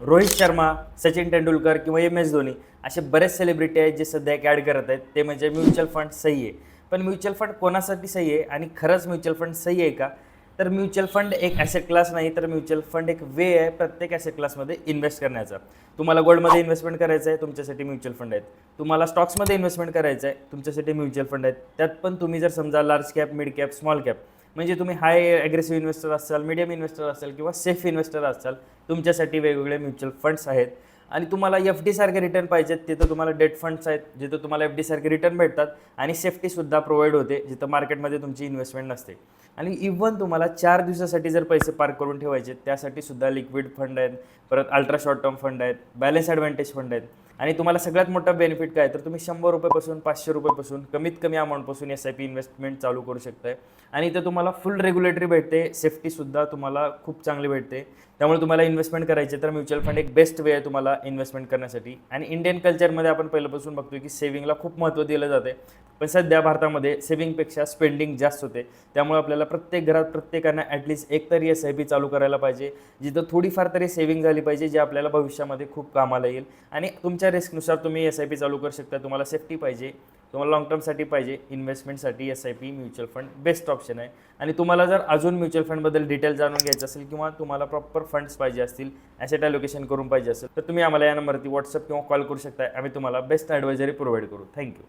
रोहित शर्मा, सचिन तेंडुलकर किंवा MS धोनी असे बरेच सेलिब्रिटी आहेत जे सध्या एक ॲड करत आहेत, ते म्हणजे म्युच्युअल फंड सही आहे. पण म्युच्युअल फंड कोणासाठी सही आहे आणि खरंच म्युच्युअल फंड सही आहे का? तर म्युच्युअल फंड एक ॲसेट क्लास नाही, तर म्युच्युअल फंड एक वे आहे प्रत्येक ॲसेट क्लासमध्ये इन्व्हेस्ट करण्याचा. तुम्हाला गोल्डमध्ये इन्व्हेस्टमेंट करायचं आहे, तुमच्यासाठी म्युच्युअल फंड आहेत. तुम्हाला स्टॉक्समध्ये इन्व्हेस्टमेंट करायचं आहे, तुमच्यासाठी म्युच्युअल फंड आहेत. त्यात पण तुम्ही जर समजा large cap, mid cap, small cap म्हणजे तुम्ही हाय ॲग्रेसिव्ह इन्व्हेस्टर असाल, मीडियम इन्व्हेस्टर असाल किंवा सेफ इन्व्हेस्टर असाल, तुमच्यासाठी वेगवेगळे म्युच्युअल फंड्स आहेत. आणि तुम्हाला FD सारखे रिटर्न पाहिजेत, तिथं तुम्हाला डेट फंड्स आहेत, जिथं तुम्हाला FD सारखे रिटर्न भेटतात आणि सेफ्टीसुद्धा प्रोव्हाइड होते, जिथं मार्केटमध्ये तुमची इन्व्हेस्टमेंट नसते. आणि इव्हन तुम्हाला 4 दिवसासाठी जर पैसे पार्क करून ठेवायचे, त्यासाठी सुद्धा लिक्विड फंड आहेत, परत अल्ट्रा शॉर्ट टर्म फंड आहेत, बॅलन्स ॲडव्हान्टेज फंड आहेत. आणि तुम्हाला सगळ्यात मोठा बेनिफिट काय, तर तुम्ही ₹100 ₹500 कमीत कमी अमाऊंटपासून SIP इन्व्हेस्टमेंट चालू करू शकताय. आणि इथं तुम्हाला फुल रेग्युलेटरी भेटते, सेफ्टीसुद्धा तुम्हाला खूप चांगली भेटते. त्यामुळे तुम्हाला इन्व्हेस्टमेंट करायचे तर म्युच्युअल फंड एक बेस्ट वे आहे तुम्हाला इन्व्हेस्टमेंट करण्यासाठी. आणि इंडियन कल्चरमध्ये आपण पहिल्यापासून बघतोय की सेव्हिंगला खूप महत्त्व दिलं जाते. पण सध्या भारतामध्ये सेव्हिंगपेक्षा स्पेंडिंग जास्त होते. त्यामुळे आपल्याला प्रत्येक घरात प्रत्येकानं ॲटलीस्ट एक तरी SIP चालू करायला पाहिजे, जिथं थोडीफार तरी सेव्हिंग झाली पाहिजे, जे आपल्याला भविष्यामध्ये खूप कामाला येईल. आणि तुमच्या रिस्कनुसार तुम्ही SIP चालू करू शकता. तुम्हाला सेफ्टी पाहिजे, तुम्हाला लॉंग टर्मसाठी पाहिजे, इन्व्हेस्टमेंटसाठी SIP mutual fund best option आहे. आणि तुम्हाला जर अजून म्युच्युअल फंडबद्दल डिटेल जाणून घ्यायचं असेल किंवा तुम्हाला प्रॉपर फंड्स पाहिजे असतील, ॲसेट ॲलोकेशन करून पाहिजे असेल, तर तुम्ही आम्हाला या नंबरवरती WhatsApp किंवा कॉल करू शकता. आम्ही तुम्हाला बेस्ट ॲडवायझरी प्रोव्हाइड करू. थँक्यू.